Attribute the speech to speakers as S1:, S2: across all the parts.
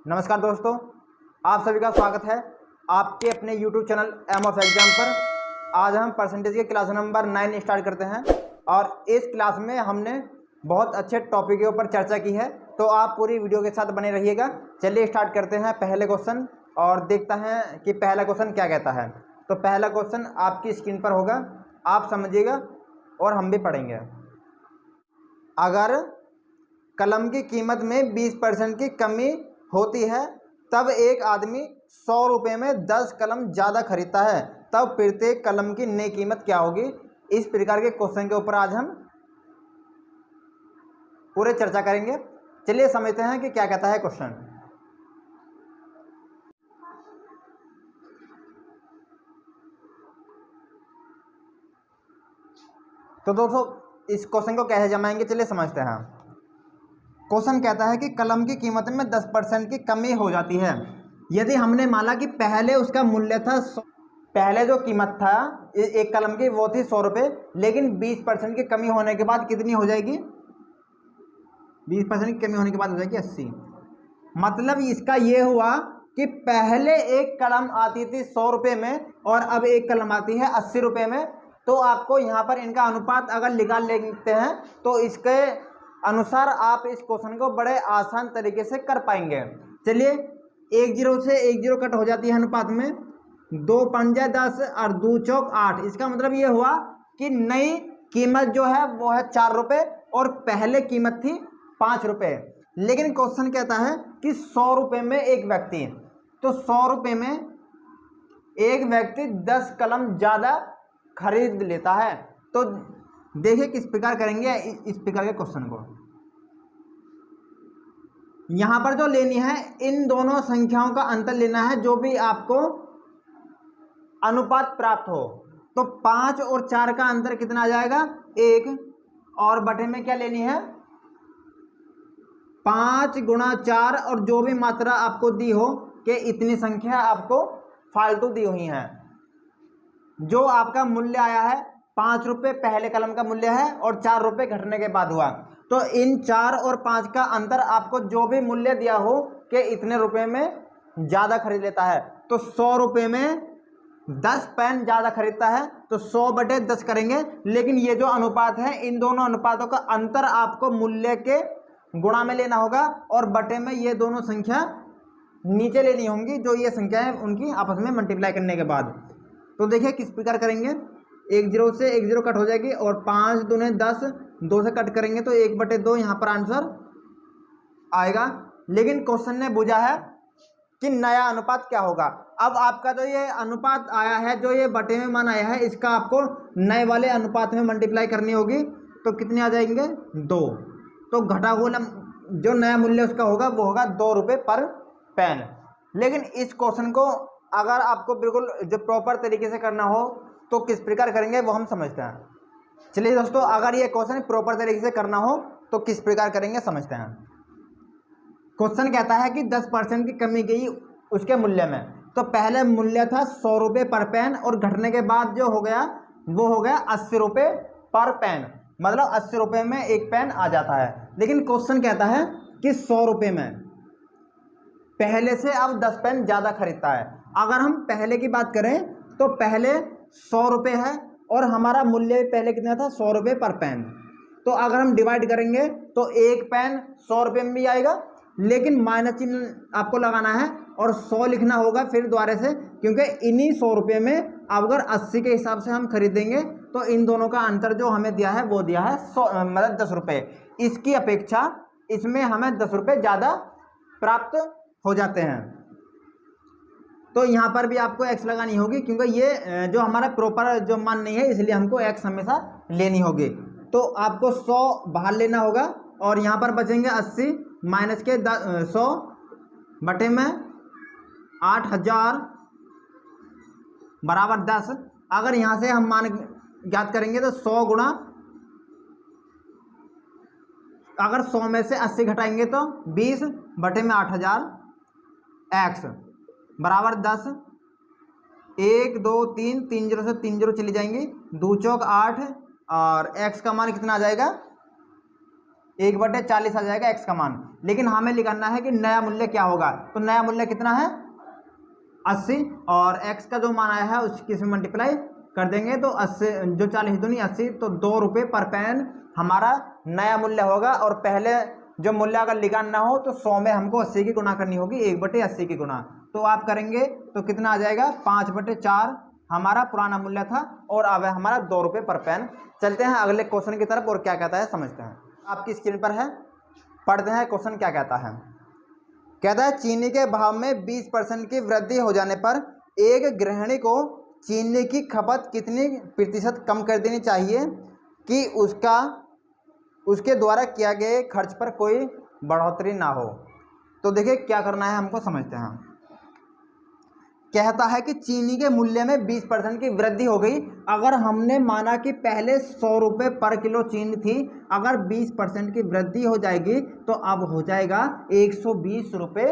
S1: नमस्कार दोस्तों, आप सभी का स्वागत है आपके अपने YouTube channel M of exam पर। आज हम परसेंटेज के क्लास नंबर 9 स्टार्ट करते हैं और इस क्लास में हमने बहुत अच्छे टॉपिक के ऊपर चर्चा की है, तो आप पूरी वीडियो के साथ बने रहिएगा। चलिए स्टार्ट करते हैं पहले क्वेश्चन और देखते हैं कि पहला क्वेश्चन क्या कहता है। तो पहला क्वेश्चन आपकी स्क्रीन पर होगा, आप समझिएगा और हम भी पढ़ेंगे। अगर कलम की कीमत में 20% की कमी होती है तब एक आदमी 100 रुपये में 10 कलम ज़्यादा खरीदता है, तब प्रत्येक कलम की नई कीमत क्या होगी। इस प्रकार के क्वेश्चन के ऊपर आज हम पूरे चर्चा करेंगे। चलिए समझते हैं कि क्या कहता है क्वेश्चन। तो दोस्तों इस क्वेश्चन को कैसे जमाएंगे, चलिए समझते हैं। क्वेश्चन कहता है कि कलम की कीमत में 10% की कमी हो जाती है। यदि हमने माना कि पहले उसका मूल्य था, पहले जो कीमत था एक कलम की वो थी 100 रुपये, लेकिन 20% की कमी होने के बाद कितनी हो जाएगी, 20% की कमी होने के बाद हो जाएगी 80। मतलब इसका ये हुआ कि पहले एक कलम आती थी 100 रुपये में और अब एक कलम आती है 80 रुपये में। तो आपको यहाँ पर इनका अनुपात अगर निकाल लेते हैं तो इसके अनुसार आप इस क्वेश्चन को बड़े आसान तरीके से कर पाएंगे। चलिए 1 0 से 1 0 कट हो जाती है अनुपात में, 2 पंजे 10 और 2 चौक 8। इसका मतलब ये हुआ कि नई कीमत जो है वो है 4 रुपये और पहले कीमत थी 5 रुपये। लेकिन क्वेश्चन कहता है कि 100 रुपये में एक व्यक्ति, तो 100 रुपये में एक व्यक्ति 10 कलम ज़्यादा खरीद लेता है। तो देखिए किस प्रकार करेंगे इस प्रकार के क्वेश्चन को। यहां पर जो लेनी है इन दोनों संख्याओं का अंतर लेना है, जो भी आपको अनुपात प्राप्त हो। तो 5 और 4 का अंतर कितना आ जाएगा, 1, और बटे में क्या लेनी है 5 गुणा 4, और जो भी मात्रा आपको दी हो कि इतनी संख्या आपको फालतू दी हुई है। जो आपका मूल्य आया है 5 रुपये पहले कलम का मूल्य है और 4 रुपये घटने के बाद हुआ, तो इन 4 और 5 का अंतर आपको जो भी मूल्य दिया हो कि इतने रुपए में ज़्यादा खरीद लेता है। तो 100 रुपये में 10 पेन ज़्यादा खरीदता है, तो 100 बटे 10 करेंगे। लेकिन ये जो अनुपात है इन दोनों अनुपातों का अंतर आपको मूल्य के गुणा में लेना होगा और बटे में ये दोनों संख्या नीचे लेनी होंगी, जो ये संख्या है उनकी आपस में मल्टीप्लाई करने के बाद। तो देखिए किस प्रकार करेंगे। 1 0 से 1 0 कट हो जाएगी और 5 दूने 10, 2 से कट करेंगे तो 1 बटे 2 यहाँ पर आंसर आएगा। लेकिन क्वेश्चन ने पूछा है कि नया अनुपात क्या होगा। अब आपका जो ये अनुपात आया है, जो ये बटे में मान आया है, इसका आपको नए वाले अनुपात में मल्टीप्लाई करनी होगी। तो कितने आ जाएंगे 2। तो घटा हुआ जो नया मूल्य उसका होगा वो होगा 2 रुपये पर पेन। लेकिन इस क्वेश्चन को अगर आपको बिल्कुल जो प्रॉपर तरीके से करना हो तो किस प्रकार करेंगे वो हम समझते हैं। चलिए दोस्तों, अगर ये क्वेश्चन प्रॉपर तरीके से करना हो तो किस प्रकार करेंगे समझते हैं। क्वेश्चन कहता है कि 10% की कमी गई उसके मूल्य में। तो पहले मूल्य था 100 रुपये पर पेन और घटने के बाद जो हो गया वो हो गया 80 रुपये पर पेन, मतलब 80 रुपये में एक पेन आ जाता है। लेकिन क्वेश्चन कहता है कि 100 रुपये में पहले से अब 10 पेन ज़्यादा खरीदता है। अगर हम पहले की बात करें तो पहले 100 रुपये है और हमारा मूल्य पहले कितना था 100 रुपये पर पेन। तो अगर हम डिवाइड करेंगे तो एक पेन 100 रुपये में भी आएगा, लेकिन माइनस चिन्ह आपको लगाना है और 100 लिखना होगा फिर दोबारा से, क्योंकि इन्हीं 100 रुपये में अगर 80 के हिसाब से हम खरीदेंगे तो इन दोनों का अंतर जो हमें दिया है वो दिया है 100, मतलब 10 रुपये। इसकी अपेक्षा इसमें हमें 10 रुपये ज़्यादा प्राप्त हो जाते हैं। तो यहाँ पर भी आपको एक्स लगानी होगी, क्योंकि ये जो हमारा प्रॉपर जो मान नहीं है इसलिए हमको एक्स हमेशा लेनी होगी। तो आपको 100 बाहर लेना होगा और यहाँ पर बचेंगे 80 माइनस के 100 बटे में 8000 बराबर 10। अगर यहाँ से हम मान ज्ञात करेंगे तो 100 गुणा, अगर 100 में से 80 घटाएंगे तो 20 बटे में 8000 एक्स बराबर 10। 1 2 3 3 0 से 3 0 चली जाएंगी, 2 चौक 8 और एक्स का मान कितना आ जाएगा 1/40 आ जाएगा x का मान। लेकिन हमें निकालना है कि नया मूल्य क्या होगा, तो नया मूल्य कितना है 80, और x का जो मान आया है उसकी इसमें मल्टीप्लाई कर देंगे तो 80, जो 40 दूनी 80, तो 2 रुपये पर पेन हमारा नया मूल्य होगा। और पहले जो मूल्य अगर निकालना हो तो 100 में हमको 80 की गुणा करनी होगी, 1/80 की गुणा। तो आप करेंगे तो कितना आ जाएगा 5/4 हमारा पुराना मूल्य था, और अब है हमारा 2 रुपये पर पेन। चलते हैं अगले क्वेश्चन की तरफ और क्या कहता है समझते हैं। आपकी स्क्रीन पर है, पढ़ते हैं क्वेश्चन क्या कहता है। कहता है चीनी के भाव में 20% की वृद्धि हो जाने पर एक गृहिणी को चीनी की खपत कितनी प्रतिशत कम कर देनी चाहिए कि उसके द्वारा किया गए खर्च पर कोई बढ़ोतरी ना हो। तो देखिए क्या करना है हमको समझते हैं। कहता है कि चीनी के मूल्य में 20% की वृद्धि हो गई। अगर हमने माना कि पहले 100 रुपये पर किलो चीनी थी, अगर 20% की वृद्धि हो जाएगी तो अब हो जाएगा 120 रुपये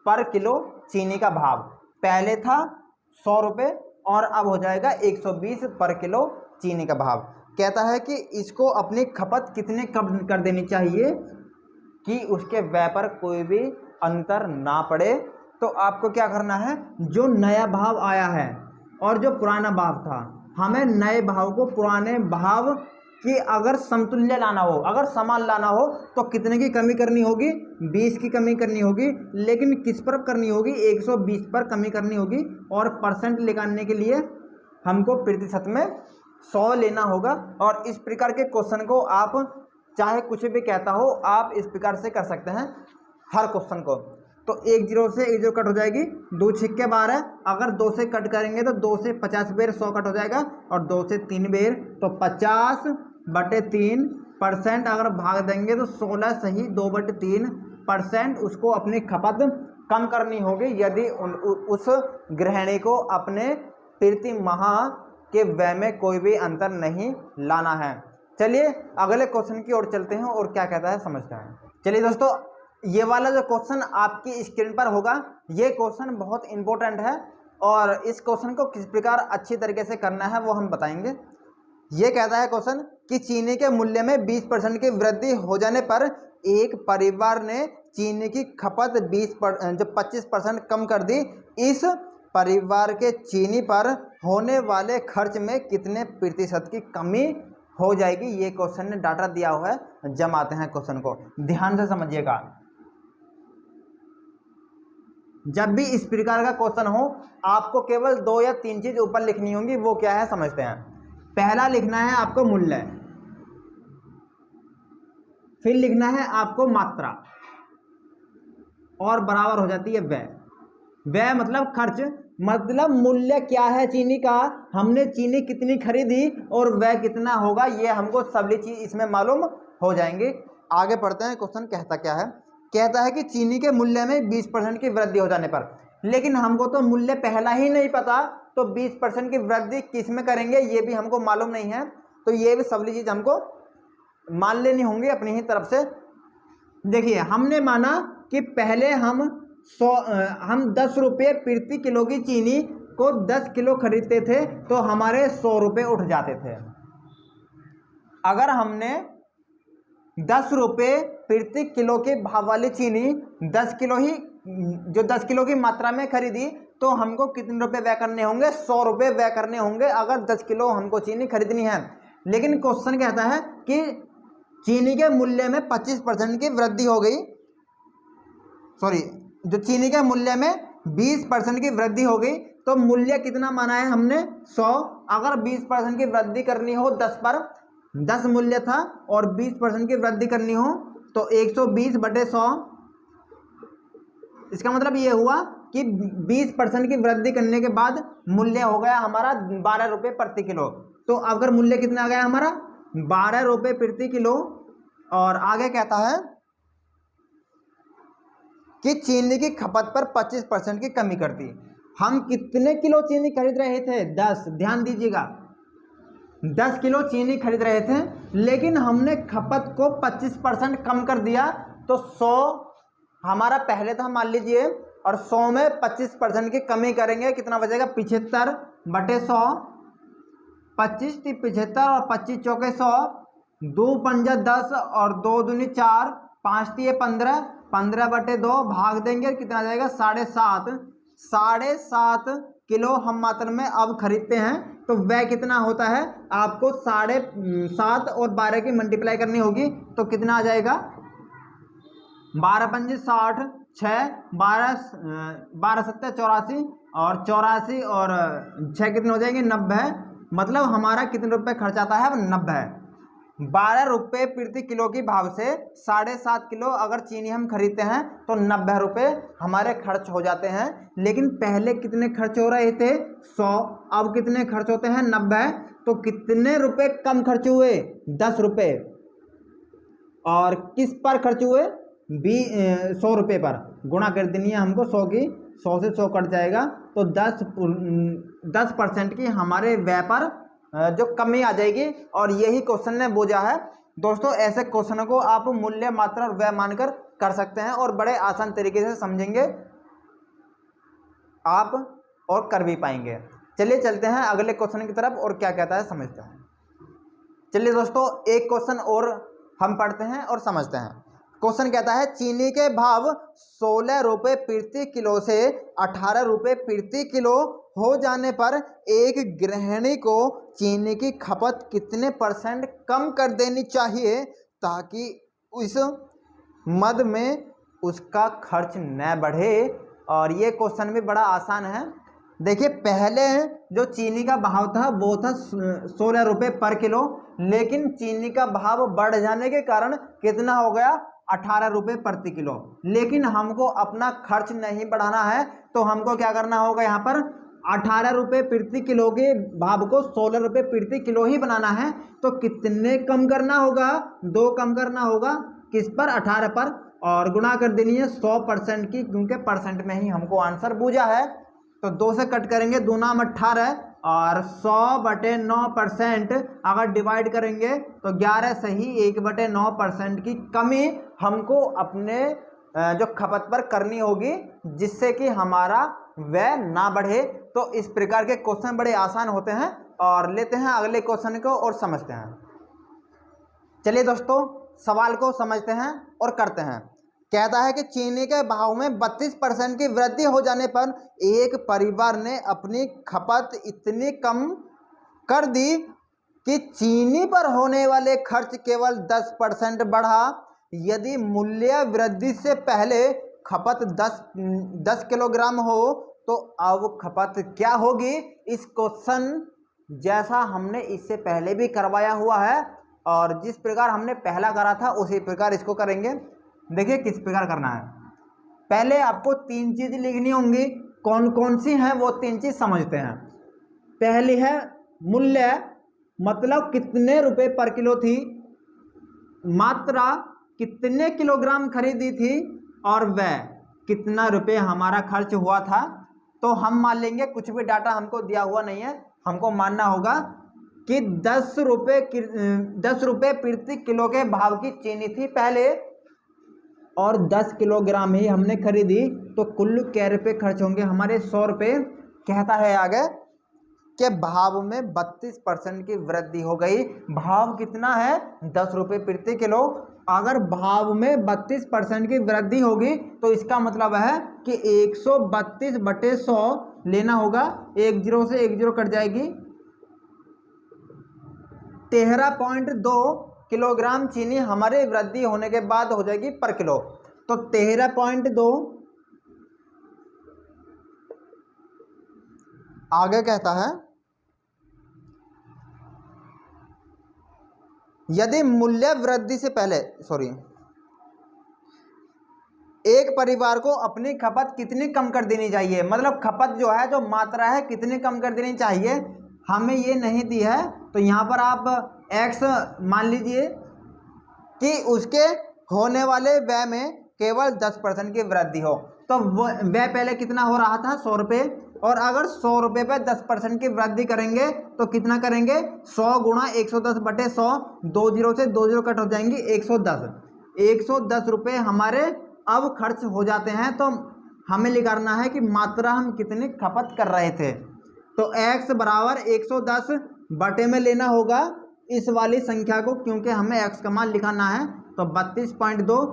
S1: पर किलो चीनी का भाव। पहले था 100 रुपये और अब हो जाएगा 120 पर किलो चीनी का भाव। कहता है कि इसको अपनी खपत कितने कम कर देनी चाहिए कि उसके व्यय पर कोई भी अंतर ना पड़े। तो आपको क्या करना है, जो नया भाव आया है और जो पुराना भाव था, हमें नए भाव को पुराने भाव की अगर समतुल्य लाना हो, अगर समान लाना हो तो कितने की कमी करनी होगी, 20 की कमी करनी होगी। लेकिन किस पर करनी होगी, 120 पर कमी करनी होगी। और परसेंट निकालने के लिए हमको प्रतिशत में 100 लेना होगा। और इस प्रकार के क्वेश्चन को आप चाहे कुछ भी कहता हो, आप इस प्रकार से कर सकते हैं हर क्वेश्चन को। तो 1 0 से 1 0 कट हो जाएगी, 2 छिक्के 12, अगर 2 से कट करेंगे तो 2 से 50 बेर 100 कट हो जाएगा, और 2 से 3 बेर तो 50/3%। अगर भाग देंगे तो 16 सही 2/3% उसको अपनी खपत कम करनी होगी यदि उस गृहिणी को अपने प्रति माह के व्यय में कोई भी अंतर नहीं लाना है। चलिए अगले क्वेश्चन की ओर चलते हैं और क्या कहता है समझते हैं। चलिए दोस्तों, ये वाला जो क्वेश्चन आपकी स्क्रीन पर होगा, ये क्वेश्चन बहुत इंपॉर्टेंट है और इस क्वेश्चन को किस प्रकार अच्छी तरीके से करना है वो हम बताएंगे। ये कहता है क्वेश्चन कि चीनी के मूल्य में 20% की वृद्धि हो जाने पर एक परिवार ने चीनी की खपत 25% कम कर दी। इस परिवार के चीनी पर होने वाले खर्च में कितने प्रतिशत की कमी हो जाएगी। ये क्वेश्चन ने डाटा दिया हुआ है। जमाते हैं क्वेश्चन को, ध्यान से समझिएगा। जब भी इस प्रकार का क्वेश्चन हो आपको केवल 2 या 3 चीज ऊपर लिखनी होंगी। वो क्या है समझते हैं। पहला लिखना है आपको मूल्य, फिर लिखना है आपको मात्रा, और बराबर हो जाती है व्यय। व्यय मतलब खर्च, मतलब मूल्य क्या है चीनी का, हमने चीनी कितनी खरीदी और व्यय कितना होगा, ये हमको सभी चीज इसमें मालूम हो जाएंगे। आगे पढ़ते हैं क्वेश्चन कहता क्या है। कहता है कि चीनी के मूल्य में 20% की वृद्धि हो जाने पर, लेकिन हमको तो मूल्य पहला ही नहीं पता, तो 20% की वृद्धि किस में करेंगे ये भी हमको मालूम नहीं है। तो ये भी सभी चीज हमको मान लेनी होंगी अपनी ही तरफ से। देखिए हमने माना कि पहले हम 10 रुपये प्रति किलो की चीनी को 10 किलो खरीदते थे तो हमारे 100 रुपये उठ जाते थे। अगर हमने 10 रुपये प्रति किलो के भाव वाली चीनी 10 किलो ही, जो 10 किलो की मात्रा में खरीदी, तो हमको कितने रुपए व्यय करने होंगे, 100 रुपये व्यय करने होंगे अगर 10 किलो हमको चीनी खरीदनी है। लेकिन क्वेश्चन कहता है कि चीनी के मूल्य में 25% की वृद्धि हो गई, सॉरी, जो चीनी के मूल्य में 20% की वृद्धि हो गई, तो मूल्य कितना माना है हमने 100। अगर 20% की वृद्धि करनी हो 10 पर, 10 मूल्य था और 20% की वृद्धि करनी हो तो 120/100। इसका मतलब ये हुआ कि 20% की वृद्धि करने के बाद मूल्य हो गया हमारा 12 रुपये प्रति किलो। तो अगर मूल्य कितना आ गया हमारा 12 रुपये प्रति किलो। और आगे कहता है कि चीनी की खपत पर 25% की कमी कर दी। हम कितने किलो चीनी खरीद रहे थे, 10, ध्यान दीजिएगा, 10 किलो चीनी खरीद रहे थे, लेकिन हमने खपत को 25% कम कर दिया। तो 100 हमारा पहले था मान लीजिए, और 100 में 25% की कमी करेंगे, कितना बचेगा 75/100। 25 × 75 और 25 × 100, दो पंजा 10 और 2 दूनी 4, 5 तिये 15, 15/2 भाग देंगे, कितना आ जाएगा 7.5। 7.5 किलो हम मात्रा में अब खरीदते हैं, तो वह कितना होता है आपको 7.5 और 12 की मल्टीप्लाई करनी होगी, तो कितना आ जाएगा 12 पंजे 60, 6 12 7 84, और 84 और 6 कितने हो जाएंगे 90। मतलब हमारा कितने रुपए खर्च आता है 90। 12 रुपये प्रति किलो की भाव से 7.5 किलो अगर चीनी हम खरीदते हैं तो 90 रुपये हमारे खर्च हो जाते हैं। लेकिन पहले कितने खर्च हो रहे थे 100, अब कितने खर्च होते हैं 90। तो कितने रुपए कम खर्च हुए 10 रुपये। और किस पर खर्च हुए 100 रुपये पर। गुणा कर देनी है हमको 100 की, 100 से 100 कट जाएगा, तो 10% की हमारे व्यय पर जो कमी आ जाएगी। और यही क्वेश्चन ने बोझा है दोस्तों। ऐसे क्वेश्चनों को आप मूल्य मात्रा और व्यय मानकर कर सकते हैं और बड़े आसान तरीके से समझेंगे आप और कर भी पाएंगे। चलिए चलते हैं अगले क्वेश्चन की तरफ और क्या कहता है समझते हैं। चलिए दोस्तों एक क्वेश्चन और हम पढ़ते हैं और समझते हैं। क्वेश्चन कहता है चीनी के भाव 16 रुपये प्रति किलो से 18 रुपये प्रति किलो हो जाने पर एक गृहिणी को चीनी की खपत कितने % कम कर देनी चाहिए ताकि उस मद में उसका खर्च न बढ़े। और ये क्वेश्चन भी बड़ा आसान है। देखिए पहले जो चीनी का भाव था वो था 16 रुपये पर किलो, लेकिन चीनी का भाव बढ़ जाने के कारण कितना हो गया 18 रुपये प्रति किलो। लेकिन हमको अपना खर्च नहीं बढ़ाना है, तो हमको क्या करना होगा यहाँ पर 18 रुपये प्रति किलो के भाव को 16 रुपये प्रति किलो ही बनाना है। तो कितने कम करना होगा 2 कम करना होगा, किस पर 18 पर, और गुणा कर देनी है 100% की, क्योंकि परसेंट में ही हमको आंसर बूझा है। तो 2 से कट करेंगे, 2 नाम 18 और 100/9% अगर डिवाइड करेंगे तो 11 सही 1/9% की कमी हमको अपने जो खपत पर करनी होगी, जिससे कि हमारा व्यय ना बढ़े। तो इस प्रकार के क्वेश्चन बड़े आसान होते हैं। और लेते हैं अगले क्वेश्चन को और समझते हैं। चलिए दोस्तों सवाल को समझते हैं और करते हैं। कहता है कि चीनी के भाव में 32% की वृद्धि हो जाने पर एक परिवार ने अपनी खपत इतनी कम कर दी कि चीनी पर होने वाले खर्च केवल 10% बढ़ा। यदि मूल्य वृद्धि से पहले खपत 10 किलोग्राम हो तो अब खपत क्या होगी। इस क्वेश्चन जैसा हमने इससे पहले भी करवाया हुआ है और जिस प्रकार हमने पहला करा था उसी प्रकार इसको करेंगे। देखिए किस प्रकार करना है। पहले आपको 3 चीज़ लिखनी होंगी, कौन कौन सी हैं वो 3 चीज़ समझते हैं। पहली है मूल्य, मतलब कितने रुपए पर किलो थी, मात्रा कितने किलोग्राम खरीदी थी, और वह कितना रुपए हमारा खर्च हुआ था। तो हम मान लेंगे कुछ भी डाटा हमको दिया हुआ नहीं है, हमको मानना होगा कि 10 रुपये प्रति किलो के भाव की चीनी थी पहले और 10 किलोग्राम ही हमने खरीदी, तो कुल क्या रुपये खर्च होंगे हमारे 100 रुपये। कहता है आगे कि भाव में 32% की वृद्धि हो गई। भाव कितना है 10 रुपये प्रति किलो। अगर भाव में 32% की वृद्धि होगी तो इसका मतलब है कि 132/100 लेना होगा। 1 0 से 1 0 कट जाएगी। 13.2 किलोग्राम चीनी हमारे वृद्धि होने के बाद हो जाएगी पर किलो। तो 13.2 आगे कहता है यदि मूल्य वृद्धि से पहले एक परिवार को अपनी खपत कितनी कम कर देनी चाहिए, मतलब खपत जो है जो मात्रा है कितनी कम कर देनी चाहिए, हमें ये नहीं दी है। तो यहाँ पर आप x मान लीजिए कि उसके होने वाले व्यय में केवल 10% की वृद्धि हो। तो व्यय पहले कितना हो रहा था 100 रुपये, और अगर 100 रुपये पर 10% की वृद्धि करेंगे तो कितना करेंगे 100 × 110/100, 2 0 से 2 0 कट हो जाएंगी 110 रुपये हमारे अब खर्च हो जाते हैं। तो हमें निकालना है कि मात्रा हम कितनी खपत कर रहे थे। तो x बराबर 110 बटे में लेना होगा इस वाली संख्या को, क्योंकि हमें x का मान लिखाना है, तो 32.2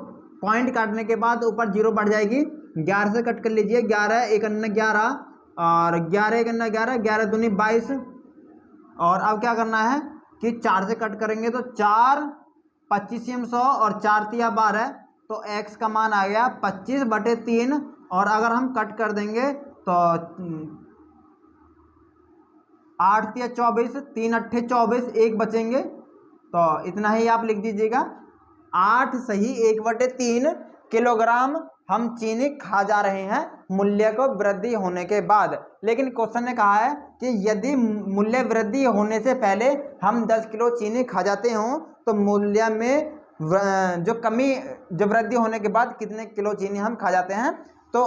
S1: पॉइंट काटने के बाद ऊपर 0 बढ़ जाएगी, 11 से कट कर लीजिए, 11 एक अन्ना 11 और 11 एक अन्ना 11, 11 दूनी 22। और अब क्या करना है कि 4 से कट करेंगे तो 4 25 100 और 4 तिया 12, तो x का मान आ गया 25/3। और अगर हम कट कर देंगे तो 8 तिया 24, 3 अट्ठे 24, 1 बचेंगे, तो इतना ही आप लिख दीजिएगा। 8 सही 1/3 किलोग्राम हम चीनी खा जा रहे हैं मूल्य को वृद्धि होने के बाद। लेकिन क्वेश्चन ने कहा है कि यदि मूल्य वृद्धि होने से पहले हम 10 किलो चीनी खा जाते हों तो मूल्य में जो वृद्धि होने के बाद कितने किलो चीनी हम खा जाते हैं, तो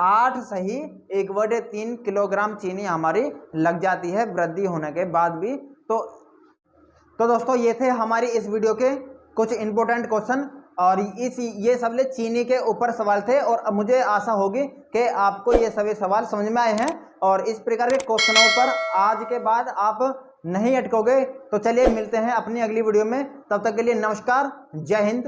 S1: 8 सही 1/3 किलोग्राम चीनी हमारी लग जाती है वृद्धि होने के बाद भी। तो दोस्तों ये थे हमारी इस वीडियो के कुछ इंपॉर्टेंट क्वेश्चन, और ये सब चीनी के ऊपर सवाल थे, और मुझे आशा होगी कि आपको ये सभी सवाल समझ में आए हैं और इस प्रकार के क्वेश्चनों पर आज के बाद आप नहीं अटकोगे। तो चलिए मिलते हैं अपनी अगली वीडियो में, तब तक के लिए नमस्कार, जय हिंद।